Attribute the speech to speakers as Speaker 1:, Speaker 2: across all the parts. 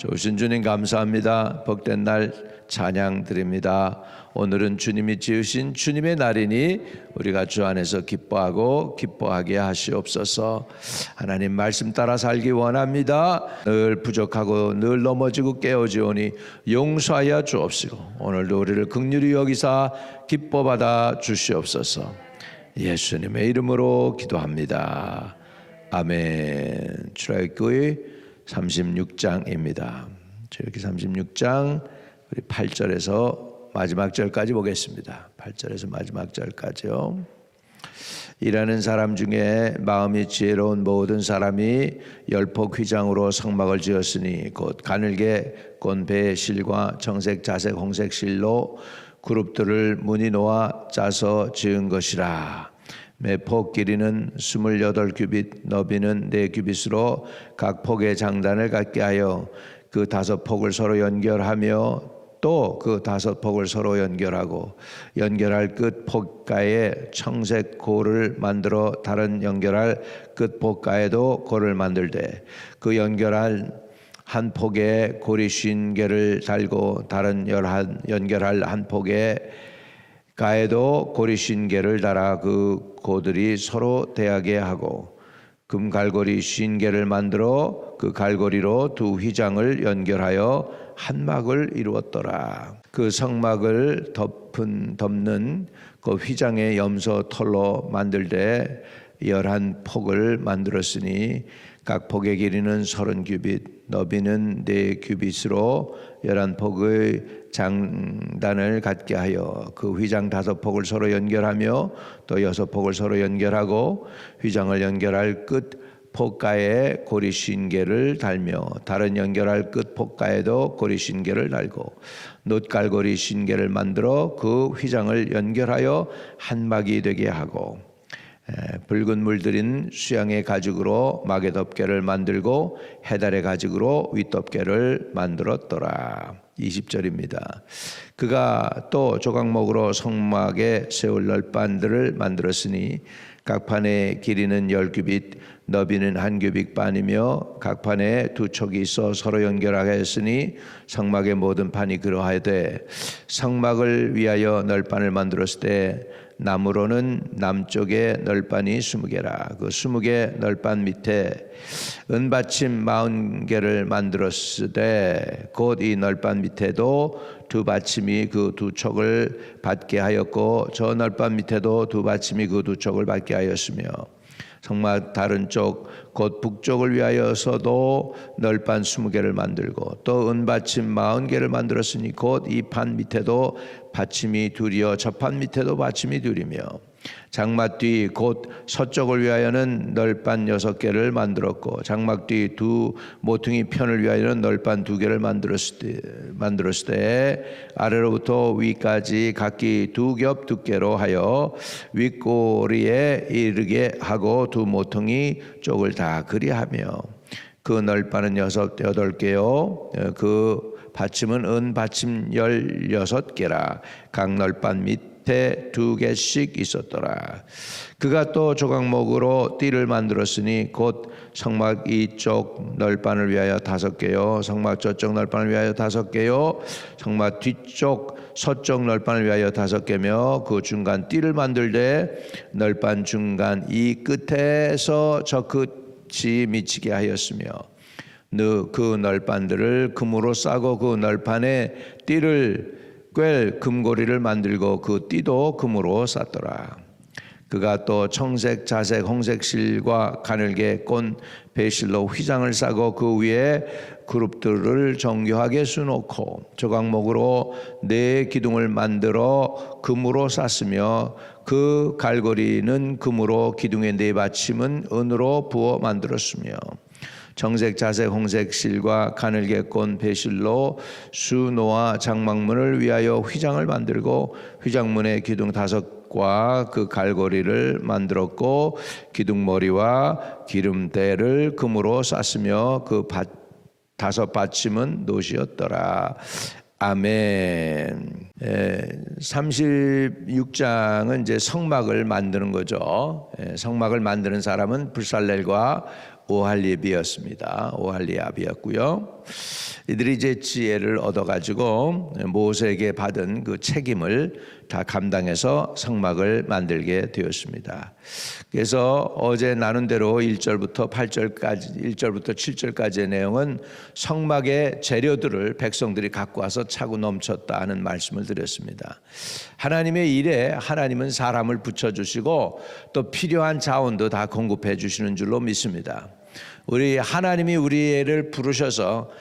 Speaker 1: 좋으신 주님 감사합니다. 복된 날 찬양 드립니다. 오늘은 주님이 지으신 주님의 날이니 우리가 주 안에서 기뻐하고 기뻐하게 하시옵소서. 하나님 말씀 따라 살기 원합니다. 늘 부족하고 늘 넘어지고 깨어지오니 용서하여 주옵시고 오늘도 우리를 긍휼히 여기사 기뻐받아 주시옵소서. 예수님의 이름으로 기도합니다. 아멘. 출애굽기 36장입니다. 출애굽기 36장 우리 8절에서 마지막 절까지 보겠습니다. 8절에서 마지막 절까지요. 일하는 사람 중에 마음이 지혜로운 모든 사람이 열폭 휘장으로 성막을 지었으니 곧 가늘게 꼰 배의 실과 정색 자색 홍색 실로 그룹들을 무늬 놓아 짜서 지은 것이라. 매 폭 길이는 28규빗 너비는 4규빗으로 각 폭의 장단을 갖게 하여 그 5폭을 서로 연결하며 또 그 5폭을 서로 연결하고 연결할 끝 폭가에 청색 고를 만들어 다른 연결할 끝 폭가에도 고를 만들되 그 연결할 한 폭에 고리 50개를 달고 다른 연결할 한 폭에 가에도 고리 50개를 달아 그 고들이 서로 대하게 하고 금 갈고리 50개를 만들어 그 갈고리로 두 휘장을 연결하여 한 막을 이루었더라. 그 성막을 덮는 그 휘장의 염소 털로 만들되 11폭을 만들었으니 각 폭의 길이는 30규빗 너비는 4규빗으로 11폭의 장단을 갖게 하여 그 휘장 5폭을 서로 연결하며 또 6폭을 서로 연결하고 휘장을 연결할 끝 폭가에 고리 50개를 달며 다른 연결할 끝 폭가에도 고리 50개를 달고 놋갈고리 50개를 만들어 그 휘장을 연결하여 한 막이 되게 하고 붉은 물들인 수양의 가죽으로 막의 덮개를 만들고 해달의 가죽으로 윗덮개를 만들었더라. 20절입니다. 그가 또 조각목으로 성막에 세울 널판들을 만들었으니 각 판의 길이는 10규빗 너비는 1규빗 반이며 각 판에 2촉이 있어 서로 연결하게 했으니 성막의 모든 판이 그러하되 성막을 위하여 널판을 만들었을 때 나무로는 남쪽에 널판이 20개라. 그 20개 널판 밑에 은받침 40개를 만들었으되 곧 이 널판 밑에도 두 받침이 그 두 촉을 받게 하였고 저 널판 밑에도 두 받침이 그 두 촉을 받게 하였으며 성막 다른 쪽 곧 북쪽을 위하여서도 널판 20개를 만들고 또 은받침 40개를 만들었으니 곧 이 판 밑에도 받침이 둘이요 저 판 밑에도 받침이 둘이며 장막 뒤 곧 서쪽을 위하여는 널판 6개를 만들었고 장막 뒤 두 모퉁이 편을 위하여는 널판 2개를 만들었을 때 아래로부터 위까지 각기 2겹 두께로 하여 윗꼬리에 이르게 하고 두 모퉁이 쪽을 다 그리하며 그 널판은 8개요 그 받침은 은 받침 16개라. 각 널판 밑에 2개씩 있었더라. 그가 또 조각목으로 띠를 만들었으니 곧 성막 이쪽 널판을 위하여 5개요 성막 저쪽 널판을 위하여 5개요 성막 뒤쪽 서쪽 널판을 위하여 5개며 그 중간 띠를 만들되 널판 중간 이 끝에서 저 끝이 미치게 하였으며 그 널판들을 금으로 싸고 그 널판에 띠를 꿰 금고리를 만들고 그 띠도 금으로 쌌더라. 그가 또 청색 자색 홍색 실과 가늘게 꼰 배실로 휘장을 싸고 그 위에 그룹들을 정교하게 수놓고 조각목으로 4기둥을 만들어 금으로 쌌으며 그 갈고리는 금으로 기둥의 4받침은 은으로 부어 만들었으며 정색 자색 홍색 실과 가늘게 꼰 배실로 수노와 장막문을 위하여 휘장을 만들고 휘장문의 기둥 5과 그 갈고리를 만들었고 기둥머리와 기름대를 금으로 쌌으며 그 5받침은 놋이었더라. 아멘. 36장은 이제 성막을 만드는 거죠. 성막을 만드는 사람은 불살렐과 오할리압이었습니다. 오할리압이었고요. 이들이 이제 지혜를 얻어가지고 모세에게 받은 그 책임을 다 감당해서 성막을 만들게 되었습니다. 그래서 어제 나눈 대로 1절부터 8절까지, 1절부터 7절까지의 내용은 성막의 재료들을 백성들이 갖고 와서 차고 넘쳤다 하는 말씀을 드렸습니다. 하나님의 일에 하나님은 사람을 붙여주시고 또 필요한 자원도 다 공급해 주시는 줄로 믿습니다. 우리 하나님이 우리를 부르셔서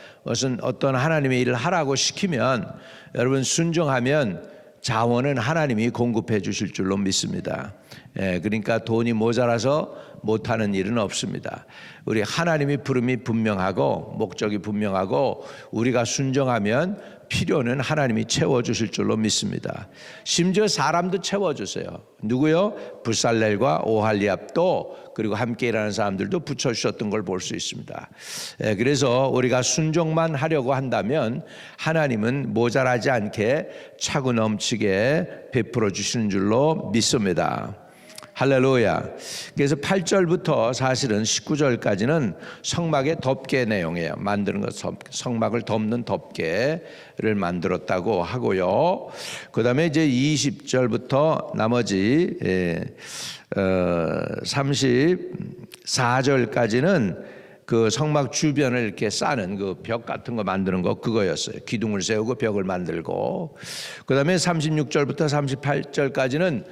Speaker 1: 어떤 하나님의 일을 하라고 시키면 여러분 순종하면 자원은 하나님이 공급해 주실 줄로 믿습니다. 그러니까 돈이 모자라서 못하는 일은 없습니다. 우리 하나님이 부름이 분명하고 목적이 분명하고 우리가 순종하면 필요는 하나님이 채워주실 줄로 믿습니다. 심지어 사람도 채워주세요. 누구요? 불살렐과 오할리압도 그리고 함께 일하는 사람들도 붙여주셨던 걸 볼 수 있습니다. 그래서 우리가 순종만 하려고 한다면 하나님은 모자라지 않게 차고 넘치게 베풀어 주시는 줄로 믿습니다. 할렐루야. 그래서 8절부터 사실은 19절까지는 성막의 덮개 내용이에요. 만드는 것, 성막을 덮는 덮개를 만들었다고 하고요. 그 다음에 이제 20절부터 나머지 34절까지는 그 성막 주변을 이렇게 싸는 그 벽 같은 거 만드는 거 그거였어요. 기둥을 세우고 벽을 만들고, 그 다음에 36절부터 38절까지는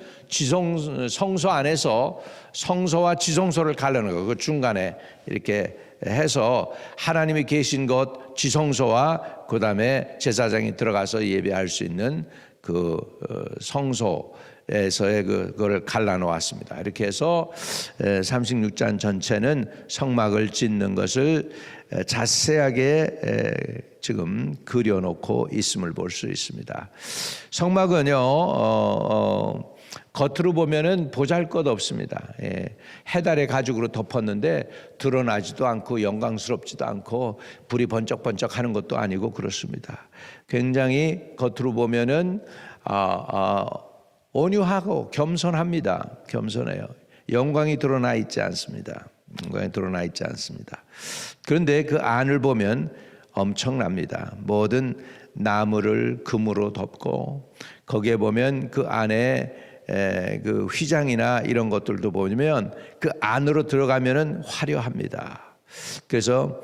Speaker 1: 성소 안에서 성소와 지성소를 가르는 거, 그 중간에 이렇게 해서 하나님이 계신 곳 지성소와 그 다음에 제사장이 들어가서 예배할 수 있는 그 성소에서의 그거를 갈라놓았습니다. 이렇게 해서 36장 전체는 성막을 짓는 것을 자세하게 지금 그려놓고 있음을 볼 수 있습니다. 성막은요 겉으로 보면은 보잘것없습니다. 해달의 가죽으로 덮었는데 드러나지도 않고 영광스럽지도 않고 불이 번쩍번쩍 하는 것도 아니고 그렇습니다. 굉장히 겉으로 보면은 온유하고 겸손합니다. 겸손해요. 영광이 드러나 있지 않습니다. 영광이 드러나 있지 않습니다. 그런데 그 안을 보면 엄청납니다. 모든 나무를 금으로 덮고 거기에 보면 그 안에 그 휘장이나 이런 것들도 보면 그 안으로 들어가면은 화려합니다. 그래서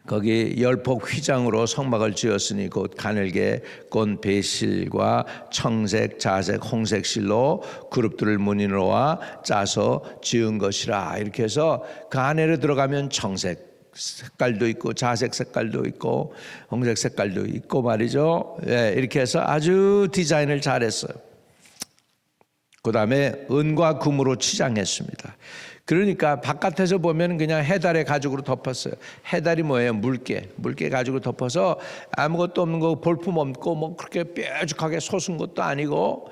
Speaker 1: 거기 열폭 휘장으로 성막을 지었으니 곧 가늘게 꼰 배실과 청색, 자색, 홍색 실로 그룹들을 문인으로와 짜서 지은 것이라. 이렇게 해서 그 안에로 들어가면 청색 색깔도 있고 자색 색깔도 있고 홍색 색깔도 있고 말이죠. 이렇게 해서 아주 디자인을 잘했어요. 그 다음에 은과 금으로 치장했습니다. 그러니까 바깥에서 보면 그냥 해달의 가죽으로 덮었어요. 해달이 뭐예요? 물개 가죽으로 덮어서 아무것도 없는 거, 볼품 없고 뭐 그렇게 뾰족하게 솟은 것도 아니고,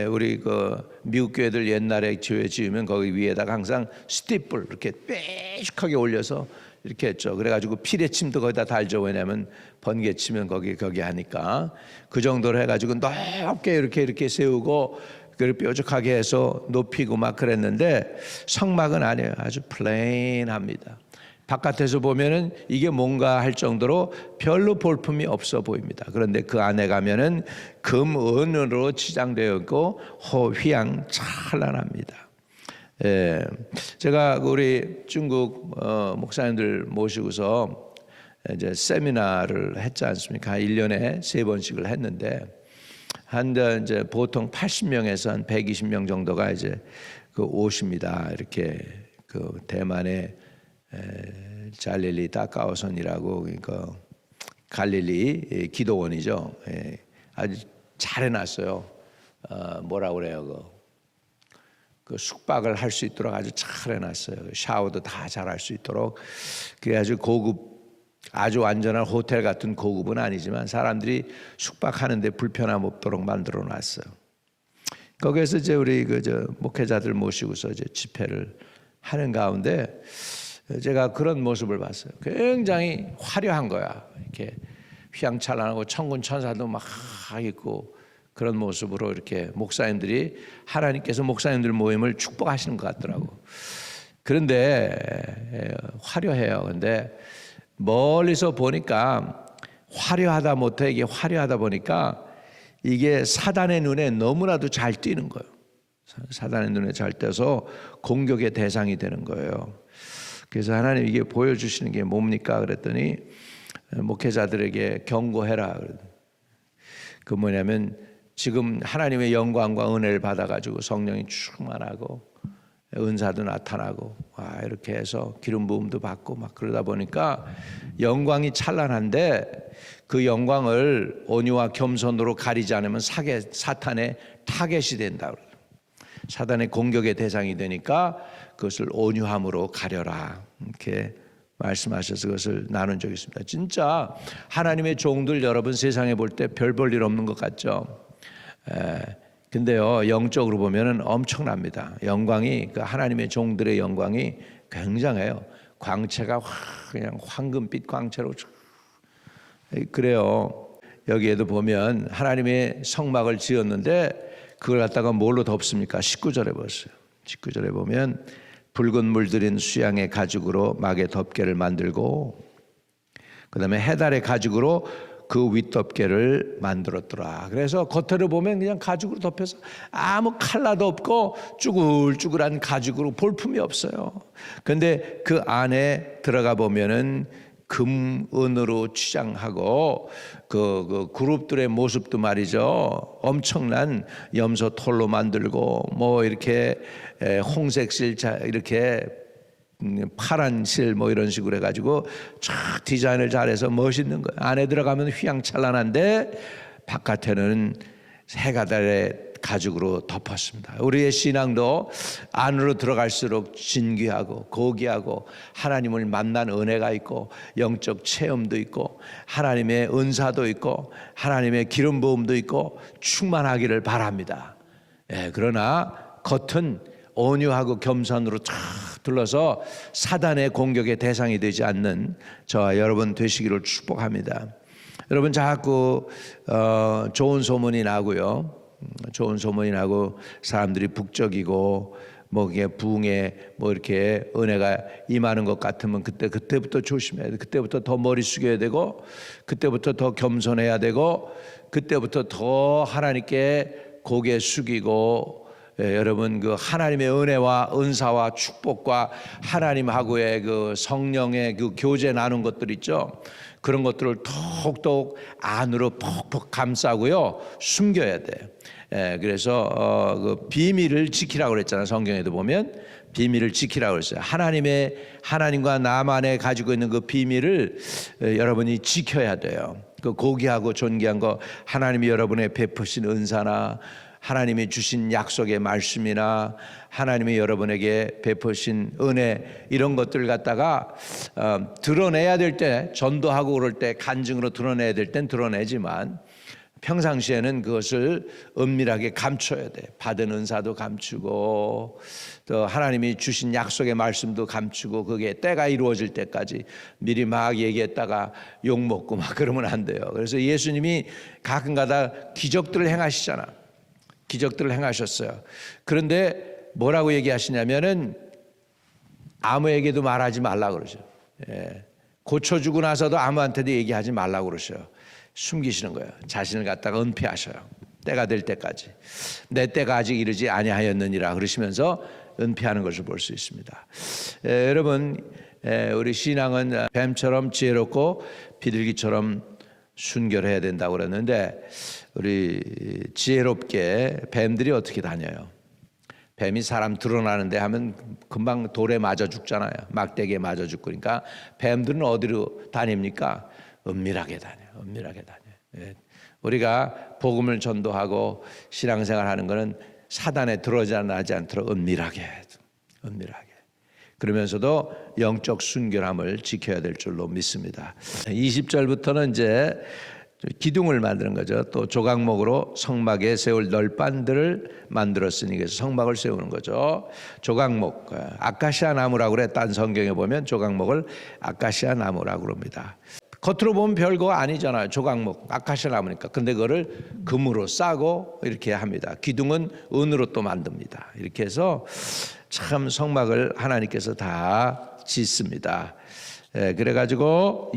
Speaker 1: 우리 그 미국 교회들 옛날에 교회 지으면 거기 위에다가 항상 스티플 이렇게 뾰족하게 올려서 이렇게 했죠. 그래가지고 피레침도 거기다 달죠. 왜냐하면 번개 치면 거기 하니까 그 정도로 해가지고 높게 이렇게 세우고 그걸 뾰족하게 해서 높이고 막 그랬는데 성막은 아니에요. 아주 플레인합니다. 바깥에서 보면은 이게 뭔가 할 정도로 별로 볼품이 없어 보입니다. 그런데 그 안에 가면은 금, 은으로 치장되어 있고 휘양 찬란합니다. 제가 우리 중국 목사님들 모시고서 이제 세미나를 했지 않습니까? 1년에 3번씩을 했는데 이제 보통 80명에서 한 120명 정도가 이제 그 오십니다. 이렇게 그 대만의 잘릴리 다카오선이라고, 그러니까 갈릴리 기도원이죠. 아주 잘 해놨어요. 뭐라 그래요? 그 숙박을 할 수 있도록 아주 잘 해놨어요. 샤워도 다 잘 할 수 있도록. 그게 아주 고급, 아주 완전한 호텔 같은 고급은 아니지만 사람들이 숙박하는데 불편함 없도록 만들어 놨어요. 거기에서 이제 우리 목회자들 모시고서 이제 집회를 하는 가운데 제가 그런 모습을 봤어요. 굉장히 화려한 거야. 이렇게 휘황찬란하고 천군 천사도 막 있고 그런 모습으로 이렇게 목사님들이, 하나님께서 목사님들 모임을 축복하시는 것 같더라고. 그런데 화려해요. 근데 멀리서 보니까 화려하다 못해 이게 화려하다 보니까 이게 사단의 눈에 너무나도 잘 띄는 거예요. 사단의 눈에 잘 띄어서 공격의 대상이 되는 거예요. 그래서 하나님 이게 보여주시는 게 뭡니까? 그랬더니 목회자들에게 경고해라. 그 뭐냐면 지금 하나님의 영광과 은혜를 받아가지고 성령이 충만하고 은사도 나타나고 이렇게 해서 기름 부음도 받고 막 그러다 보니까 영광이 찬란한데 그 영광을 온유와 겸손으로 가리지 않으면 사탄의 타겟이 된다. 사단의 공격의 대상이 되니까 그것을 온유함으로 가려라 이렇게 말씀하셔서 그것을 나눈 적이 있습니다. 진짜 하나님의 종들 여러분 세상에 볼 때 별 볼 일 없는 것 같죠. 근데요 영적으로 보면은 엄청납니다. 영광이 그 하나님의 종들의 영광이 굉장해요. 광채가 그냥 황금빛 광채로 그래요. 여기에도 보면 하나님의 성막을 지었는데 그걸 갖다가 뭘로 덮습니까? 19절에 보세요. 19절에 보면 붉은 물들인 수양의 가죽으로 막의 덮개를 만들고 그 다음에 해달의 가죽으로 그 윗덮개를 만들었더라. 그래서 겉으로 보면 그냥 가죽으로 덮여서 아무 컬러도 없고 쭈글쭈글한 가죽으로 볼품이 없어요. 근데 그 안에 들어가 보면은 금, 은으로 취장하고 그 그룹들의 모습도 말이죠. 엄청난 염소 톨로 만들고 뭐 이렇게 홍색 실 이렇게 파란 실 뭐 이런 식으로 해가지고 쫙 디자인을 잘해서 멋있는 거예요. 안에 들어가면 휘황찬란한데 바깥에는 해가 달의 가죽으로 덮었습니다. 우리의 신앙도 안으로 들어갈수록 진귀하고 고귀하고 하나님을 만난 은혜가 있고 영적 체험도 있고 하나님의 은사도 있고 하나님의 기름 부음도 있고 충만하기를 바랍니다. 그러나 겉은 온유하고 겸손으로 쫙 둘러서 사단의 공격의 대상이 되지 않는 저와 여러분 되시기를 축복합니다. 여러분 자꾸 좋은 소문이 나고요. 좋은 소문이 나고 사람들이 북적이고 뭐 이게 부흥에 뭐 이렇게 은혜가 임하는 것 같으면 그때부터 조심해야 돼. 그때부터 더 머리 숙여야 되고 그때부터 더 겸손해야 되고 그때부터 더 하나님께 고개 숙이고 여러분 그 하나님의 은혜와 은사와 축복과 하나님하고의 그 성령의 그 교제 나눈 것들 있죠. 그런 것들을 더욱더욱 안으로 퍽퍽 감싸고요 숨겨야 돼요. 그래서 그 비밀을 지키라고 그랬잖아요. 성경에도 보면 비밀을 지키라고 그랬어요. 하나님과 나만에 가지고 있는 그 비밀을 여러분이 지켜야 돼요. 그 고귀하고 존귀한 거 하나님이 여러분의 베푸신 은사나 하나님이 주신 약속의 말씀이나 하나님이 여러분에게 베푸신 은혜 이런 것들을 갖다가 드러내야 될 때 전도하고 그럴 때 간증으로 드러내야 될 땐 드러내지만 평상시에는 그것을 은밀하게 감춰야 돼. 받은 은사도 감추고 또 하나님이 주신 약속의 말씀도 감추고 그게 때가 이루어질 때까지 미리 막 얘기했다가 욕먹고 막 그러면 안 돼요. 그래서 예수님이 가끔가다 기적들을 행하시잖아. 기적들을 행하셨어요. 그런데 뭐라고 얘기하시냐면은 아무에게도 말하지 말라고 그러죠. 고쳐주고 나서도 아무한테도 얘기하지 말라고 그러셔요. 숨기시는 거예요. 자신을 갖다가 은폐하셔요. 때가 될 때까지. 내 때가 아직 이르지 아니하였느니라 그러시면서 은폐하는 것을 볼 수 있습니다. 여러분 우리 신앙은 뱀처럼 지혜롭고 비둘기처럼 순결해야 된다고 그랬는데 우리 지혜롭게 뱀들이 어떻게 다녀요? 뱀이 사람 드러나는데 하면 금방 돌에 맞아 죽잖아요. 막대기에 맞아 죽고. 그러니까 뱀들은 어디로 다닙니까? 은밀하게 다녀요. 은밀하게 다녀요. 우리가 복음을 전도하고 신앙생활하는 것은 사단에 들어나지 않도록 은밀하게 그러면서도 영적 순결함을 지켜야 될 줄로 믿습니다. 20절부터는 이제 기둥을 만드는 거죠. 또 조각목으로 성막에 세울 널빤들을 만들었으니 그래서 성막을 세우는 거죠. 조각목, 아카시아 나무라고 그래. 딴 성경에 보면 조각목을 아카시아 나무라고 그럽니다. 겉으로 보면 별거 아니잖아요. 조각목, 아카시아 나무니까. 근데 그거를 금으로 싸고 이렇게 합니다. 기둥은 은으로 또 만듭니다. 이렇게 해서 참 성막을 하나님께서 다 짓습니다. 그래가지고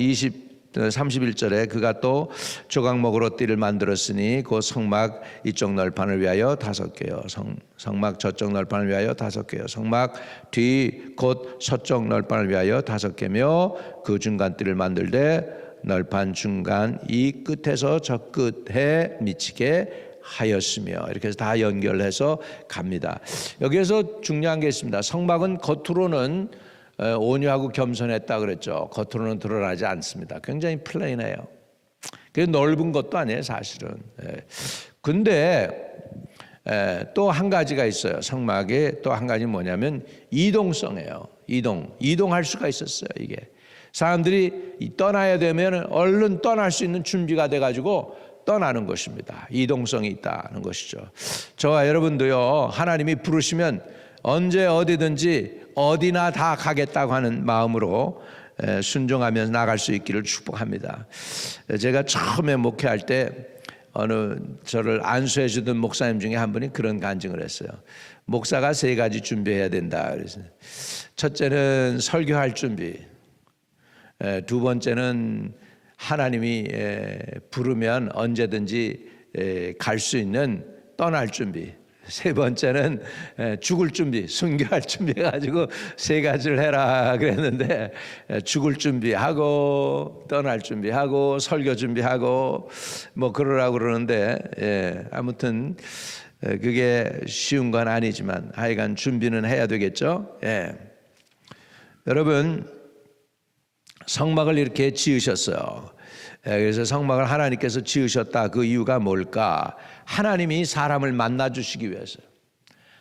Speaker 1: 31절에 그가 또 조각목으로 띠를 만들었으니 그 성막 이쪽 널판을 위하여 5개요. 성막 저쪽 널판을 위하여 5개요. 성막 뒤 곧 서쪽 널판을 위하여 5개며 그 중간 띠를 만들되 널판 중간 이 끝에서 저 끝에 미치게 하였으며 이렇게 해서 다 연결해서 갑니다. 여기에서 중요한 게 있습니다. 성막은 겉으로는 온유하고 겸손했다 그랬죠. 겉으로는 드러나지 않습니다. 굉장히 플레인해요. 그래서 넓은 것도 아니에요, 사실은. 근데 또 한 가지가 있어요. 성막에 또 한 가지 뭐냐면 이동성이에요. 이동할 수가 있었어요. 이게 사람들이 떠나야 되면 얼른 떠날 수 있는 준비가 돼가지고 떠나는 것입니다. 이동성이 있다는 것이죠. 저와 여러분도요, 하나님이 부르시면 언제 어디든지 어디나 다 가겠다고 하는 마음으로 순종하면서 나갈 수 있기를 축복합니다. 제가 처음에 목회할 때 어느 저를 안수해 주던 목사님 중에 한 분이 그런 간증을 했어요. 목사가 3가지 준비해야 된다. 그래서 첫째는 설교할 준비, 2번째는 하나님이 부르면 언제든지 갈 수 있는 떠날 준비, 3번째는 죽을 준비, 순교할 준비 해가지고 3가지를 해라 그랬는데 죽을 준비하고 떠날 준비하고 설교 준비하고 뭐 그러라고 그러는데 아무튼 그게 쉬운 건 아니지만 하여간 준비는 해야 되겠죠. 여러분 성막을 이렇게 지으셨어요. 그래서 성막을 하나님께서 지으셨다. 그 이유가 뭘까? 하나님이 사람을 만나 주시기 위해서,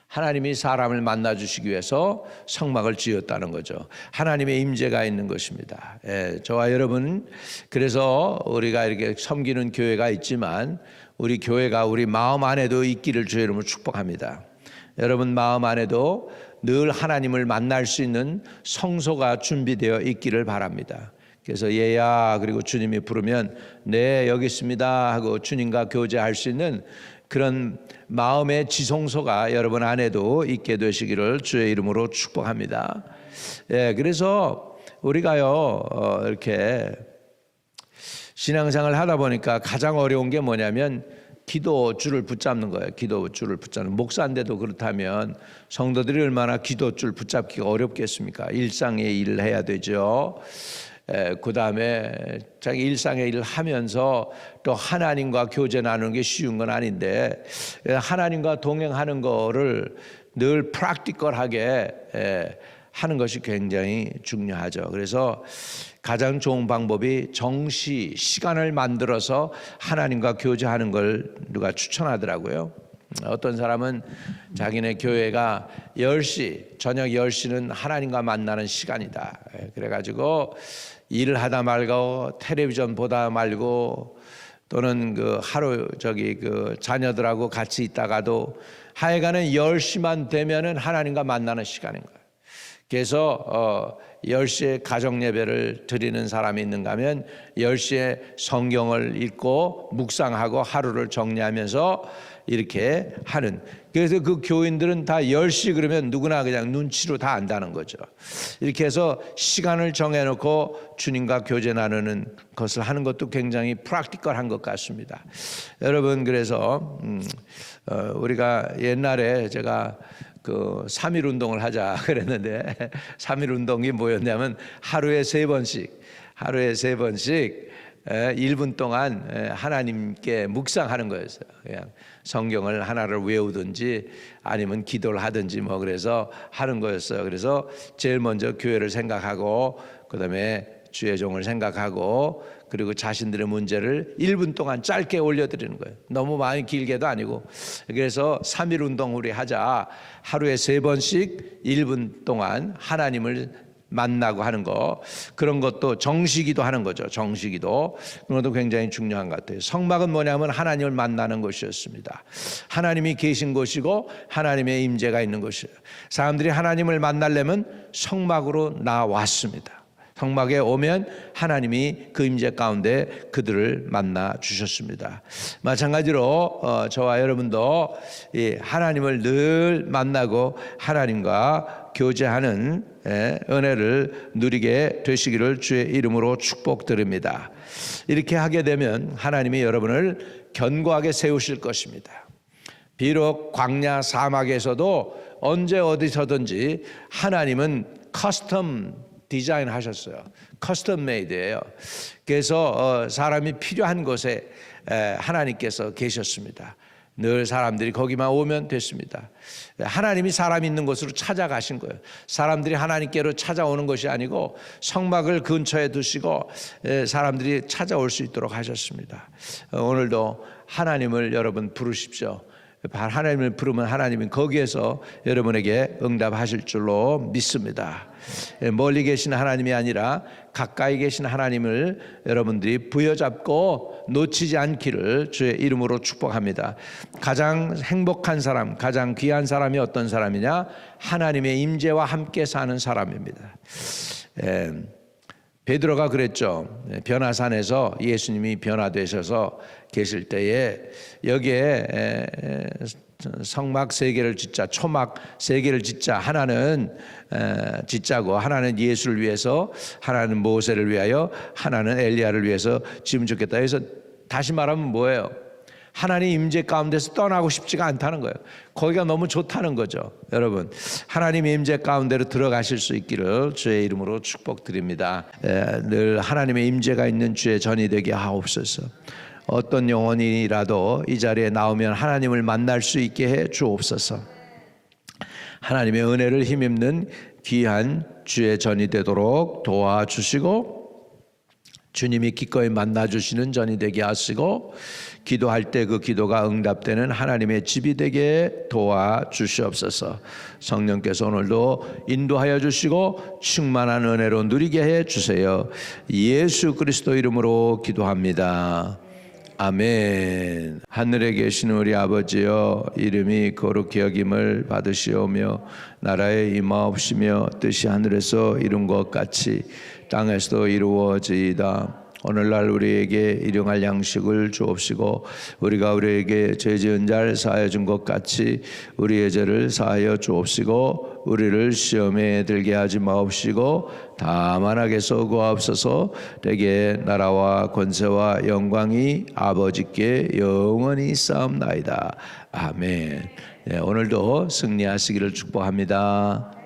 Speaker 1: 하나님이 사람을 만나 주시기 위해서 성막을 지었다는 거죠. 하나님의 임재가 있는 것입니다. 저와 여러분, 그래서 우리가 이렇게 섬기는 교회가 있지만 우리 교회가 우리 마음 안에도 있기를 주의 이름으로 축복합니다. 여러분 마음 안에도 늘 하나님을 만날 수 있는 성소가 준비되어 있기를 바랍니다. 그래서 얘야 그리고 주님이 부르면 네 여기 있습니다 하고 주님과 교제할 수 있는 그런 마음의 지성소가 여러분 안에도 있게 되시기를 주의 이름으로 축복합니다. 그래서 우리가요 이렇게 신앙생활을 하다 보니까 가장 어려운 게 뭐냐면 기도줄을 붙잡는 거예요. 기도줄을 붙잡는. 목사인데도 그렇다면 성도들이 얼마나 기도줄 붙잡기가 어렵겠습니까? 일상의 일을 해야 되죠. 그 다음에 자기 일상의 일을 하면서 또 하나님과 교제 나누는 게 쉬운 건 아닌데 하나님과 동행하는 거를 늘 프랙티컬하게 하는 것이 굉장히 중요하죠. 그래서 가장 좋은 방법이 시간을 만들어서 하나님과 교제하는 걸 누가 추천하더라고요. 어떤 사람은 자기네 교회가 10시, 저녁 10시는 하나님과 만나는 시간이다. 그래가지고 일을 하다 말고 텔레비전 보다 말고 또는 그 하루 그 자녀들하고 같이 있다가도 하여간은 10시만 되면은 하나님과 만나는 시간인 거예요. 그래서 10시에 가정 예배를 드리는 사람이 있는가 하면 10시에 성경을 읽고 묵상하고 하루를 정리하면서 이렇게 하는. 그래서 그 교인들은 다 10시 그러면 누구나 그냥 눈치로 다 안다는 거죠. 이렇게 해서 시간을 정해놓고 주님과 교제 나누는 것을 하는 것도 굉장히 프랙티컬한 것 같습니다. 여러분 그래서 우리가 옛날에 제가 그 3일 운동을 하자 그랬는데 3일 운동이 뭐였냐면 하루에 3번씩 1분 동안 하나님께 묵상하는 거였어요. 그냥 성경을 하나를 외우든지 아니면 기도를 하든지 뭐 그래서 하는 거였어요. 그래서 제일 먼저 교회를 생각하고 그다음에 주의 종을 생각하고 그리고 자신들의 문제를 1분 동안 짧게 올려드리는 거예요. 너무 많이 길게도 아니고. 그래서 3일 운동 우리 하자. 하루에 3번씩 1분 동안 하나님을 만나고 하는 거, 그런 것도 정시기도 하는 거죠. 정시기도. 그런 것도 굉장히 중요한 것 같아요. 성막은 뭐냐면 하나님을 만나는 곳이었습니다. 하나님이 계신 곳이고 하나님의 임재가 있는 곳이에요. 사람들이 하나님을 만나려면 성막으로 나왔습니다. 성막에 오면 하나님이 그 임재 가운데 그들을 만나 주셨습니다. 마찬가지로 저와 여러분도 이 하나님을 늘 만나고 하나님과 교제하는 은혜를 누리게 되시기를 주의 이름으로 축복드립니다. 이렇게 하게 되면 하나님이 여러분을 견고하게 세우실 것입니다. 비록 광야 사막에서도 언제 어디서든지 하나님은 커스텀 디자인 하셨어요. 커스텀 메이드예요. 그래서 사람이 필요한 곳에 하나님께서 계셨습니다. 늘 사람들이 거기만 오면 됐습니다. 하나님이 사람 있는 곳으로 찾아가신 거예요. 사람들이 하나님께로 찾아오는 것이 아니고 성막을 근처에 두시고 사람들이 찾아올 수 있도록 하셨습니다. 오늘도 하나님을 여러분 부르십시오. 하나님을 부르면 하나님은 거기에서 여러분에게 응답하실 줄로 믿습니다. 멀리 계신 하나님이 아니라 가까이 계신 하나님을 여러분들이 부여잡고 놓치지 않기를 주의 이름으로 축복합니다. 가장 행복한 사람, 가장 귀한 사람이 어떤 사람이냐? 하나님의 임재와 함께 사는 사람입니다. 베드로가 그랬죠. 변화산에서 예수님이 변화되셔서 계실 때에 여기에 성막 3개를 짓자, 초막 3개를 짓자. 하나는 짓자고, 하나는 예수를 위해서, 하나는 모세를 위하여, 하나는 엘리야를 위해서 지으면 좋겠다. 그래서 다시 말하면 뭐예요? 하나님 임재 가운데서 떠나고 싶지가 않다는 거예요. 거기가 너무 좋다는 거죠. 여러분, 하나님의 임재 가운데로 들어가실 수 있기를 주의 이름으로 축복드립니다. 늘 하나님의 임재가 있는 주의 전이 되게 하옵소서. 어떤 영혼이라도 이 자리에 나오면 하나님을 만날 수 있게 해 주옵소서. 하나님의 은혜를 힘입는 귀한 주의 전이 되도록 도와주시고, 주님이 기꺼이 만나주시는 전이 되게 하시고, 기도할 때 그 기도가 응답되는 하나님의 집이 되게 도와주시옵소서. 성령께서 오늘도 인도하여 주시고 충만한 은혜로 누리게 해 주세요. 예수 그리스도 이름으로 기도합니다. 아멘. 하늘에 계신 우리 아버지여, 이름이 거룩히 여김을 받으시오며 나라에 임하옵시며 뜻이 하늘에서 이룬 것 같이 땅에서도 이루어지이다. 오늘날 우리에게 일용할 양식을 주옵시고 우리가 우리에게 죄 지은 자를 사하여 준 것 같이 우리의 죄를 사하여 주옵시고 우리를 시험에 들게 하지 마옵시고 다만 악에서 구하옵소서. 대개 나라와 권세와 영광이 아버지께 영원히 쌓옵나이다. 아멘. 오늘도 승리하시기를 축복합니다.